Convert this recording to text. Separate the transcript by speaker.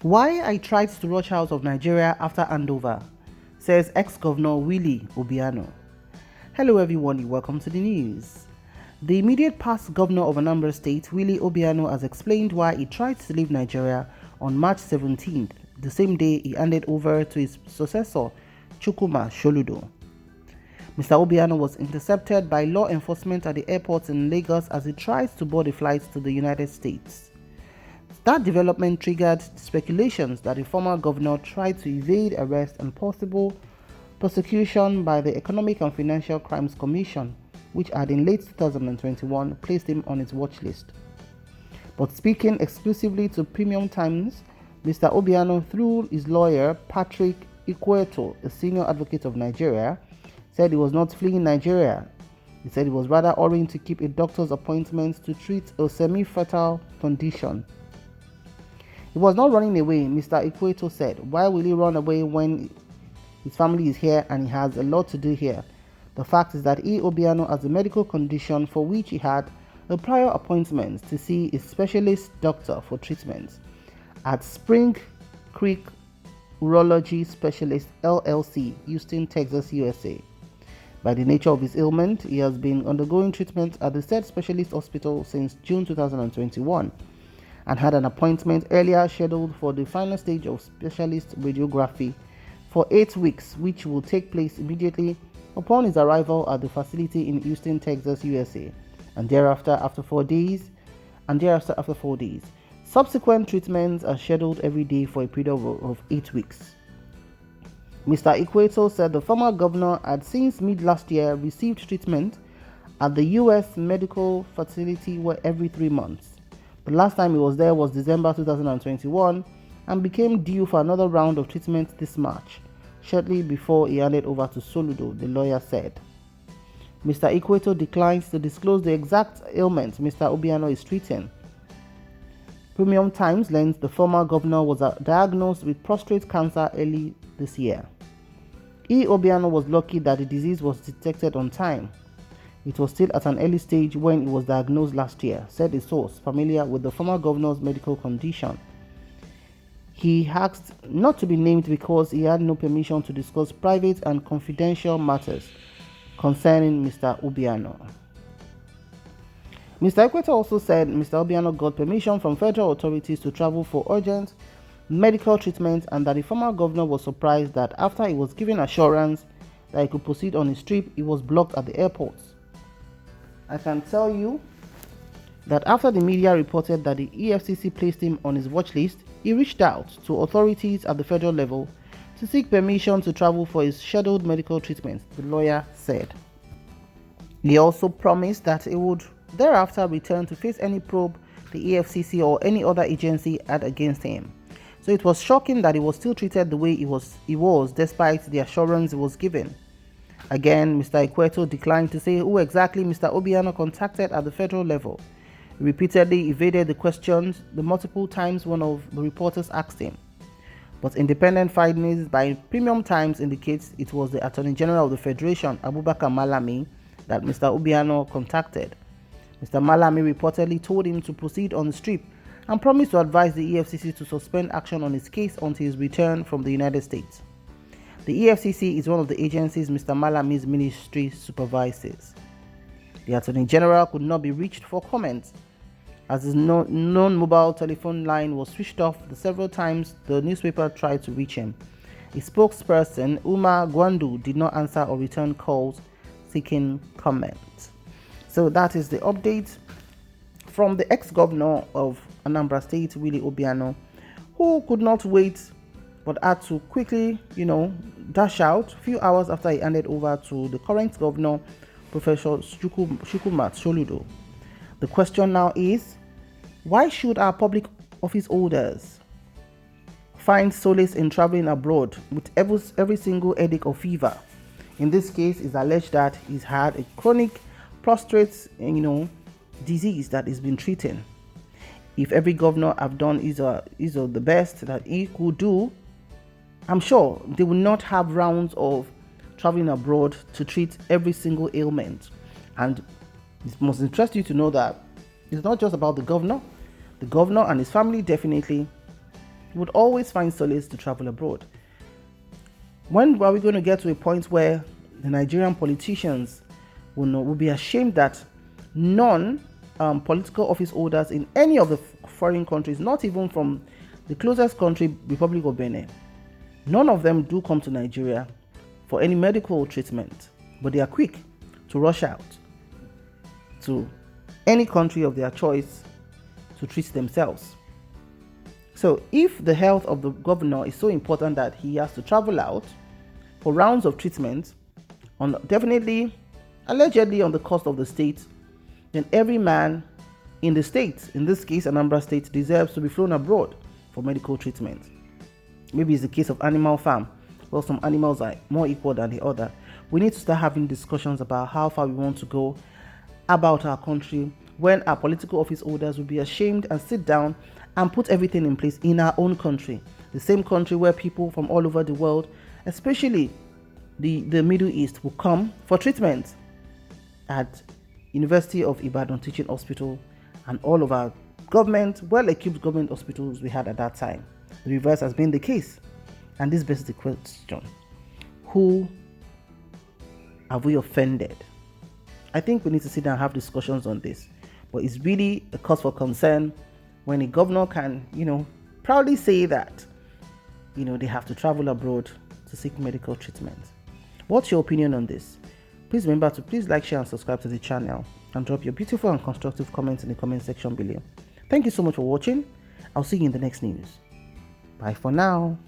Speaker 1: Why I tried to rush out of Nigeria after Handover, says ex-governor Willie Obiano. Hello everyone, welcome to the news. The immediate past governor of Anambra State, Willie Obiano, has explained why he tried to leave Nigeria on March 17th, the same day he handed over to his successor, Soludo. Mr. Obiano was intercepted by law enforcement at the airport in Lagos as he tried to board a flight to the United States. That development triggered speculations that the former governor tried to evade arrest and possible prosecution by the Economic and Financial Crimes Commission, which had in late 2021 placed him on its watch list. But speaking exclusively to Premium Times, Mr. Obiano, through his lawyer Patrick Ikweto, a senior advocate of Nigeria, said he was not fleeing Nigeria. He said he was rather hurrying to keep a doctor's appointment to treat a semi-fatal condition. He was not running away, Mr. Ikweto said. Why will he run away when his family is here and he has a lot to do here? The fact is that Obiano has a medical condition for which he had a prior appointment to see a specialist doctor for treatment at Spring Creek Urology Specialist LLC, Houston, Texas, USA. By the nature of his ailment, he has been undergoing treatment at the said specialist hospital since June 2021 and had an appointment earlier scheduled for the final stage of specialist radiography for 8 weeks, which will take place immediately upon his arrival at the facility in Houston, Texas, USA, and thereafter after 4 days. Subsequent treatments are scheduled every day for a period of 8 weeks. Mr. Ikweto said the former governor had since mid last year received treatment at the US medical facility every 3 months. The last time he was there was December 2021 and became due for another round of treatment this March, shortly before he handed over to Soludo, the lawyer said. Mr. Ikweto declines to disclose the exact ailment Mr. Obiano is treating. Premium Times learns the former governor was diagnosed with prostate cancer early this year. Obiano was lucky that the disease was detected on time. It was still at an early stage when it was diagnosed last year, said a source familiar with the former governor's medical condition. He asked not to be named because he had no permission to discuss private and confidential matters concerning Mr. Obiano. Mr. Ikweto also said Mr. Obiano got permission from federal authorities to travel for urgent medical treatment and that the former governor was surprised that after he was given assurance that he could proceed on his trip, he was blocked at the airport. I can tell you that after the media reported that the EFCC placed him on his watch list, he reached out to authorities at the federal level to seek permission to travel for his scheduled medical treatment, the lawyer said. He also promised that he would thereafter return to face any probe the EFCC or any other agency had against him. So it was shocking that he was still treated the way he was despite the assurance he was given. Again, Mr. Ikweto declined to say who exactly Mr. Obiano contacted at the federal level. He repeatedly evaded the questions the multiple times one of the reporters asked him. But independent findings by Premium Times indicates it was the Attorney General of the Federation, Abubakar Malami, that Mr. Obiano contacted. Mr. Malami reportedly told him to proceed on the trip and promised to advise the EFCC to suspend action on his case until his return from the United States. The EFCC is one of the agencies Mr. Malami's ministry supervises. The Attorney General could not be reached for comment as his non-mobile telephone line was switched off the several times the newspaper tried to reach him. A spokesperson, Umar Gwandu, did not answer or return calls seeking comment. So that is the update from the ex-governor of Anambra State, Willie Obiano, who could not wait but had to quickly, dash out a few hours after he handed over to the current governor, Professor Shukumat Soludo. The question now is, why should our public office holders find solace in traveling abroad with every single headache or fever? In this case, it's alleged that he's had a chronic prostate, disease that he's been treating. If every governor have done is the best that he could do, I'm sure they will not have rounds of traveling abroad to treat every single ailment. And it must interest you to know that it's not just about the governor. The governor and his family definitely would always find solace to travel abroad. When are we going to get to a point where the Nigerian politicians will be ashamed that political office holders in any of the foreign countries, not even from the closest country, Republic of Benin, none of them do come to Nigeria for any medical treatment, but they are quick to rush out to any country of their choice to treat themselves. So if the health of the governor is so important that he has to travel out for rounds of treatment, definitely, allegedly on the cost of the state, then every man in the state, in this case Anambra State, deserves to be flown abroad for medical treatment. Maybe it's the case of animal farm. Well, some animals are more equal than the other. We need to start having discussions about how far we want to go about our country, when our political office holders will be ashamed and sit down and put everything in place in our own country, the same country where people from all over the world, especially the Middle East, will come for treatment at University of Ibadan Teaching Hospital and all of our well-equipped government hospitals we had at that time. The reverse has been the case. And this begs the question, who have we offended? I think we need to sit down and have discussions on this. But it's really a cause for concern when a governor can, proudly say that, they have to travel abroad to seek medical treatment. What's your opinion on this? Please remember to like, share, and subscribe to the channel, and drop your beautiful and constructive comments in the comment section below. Thank you so much for watching. I'll see you in the next news. Bye for now.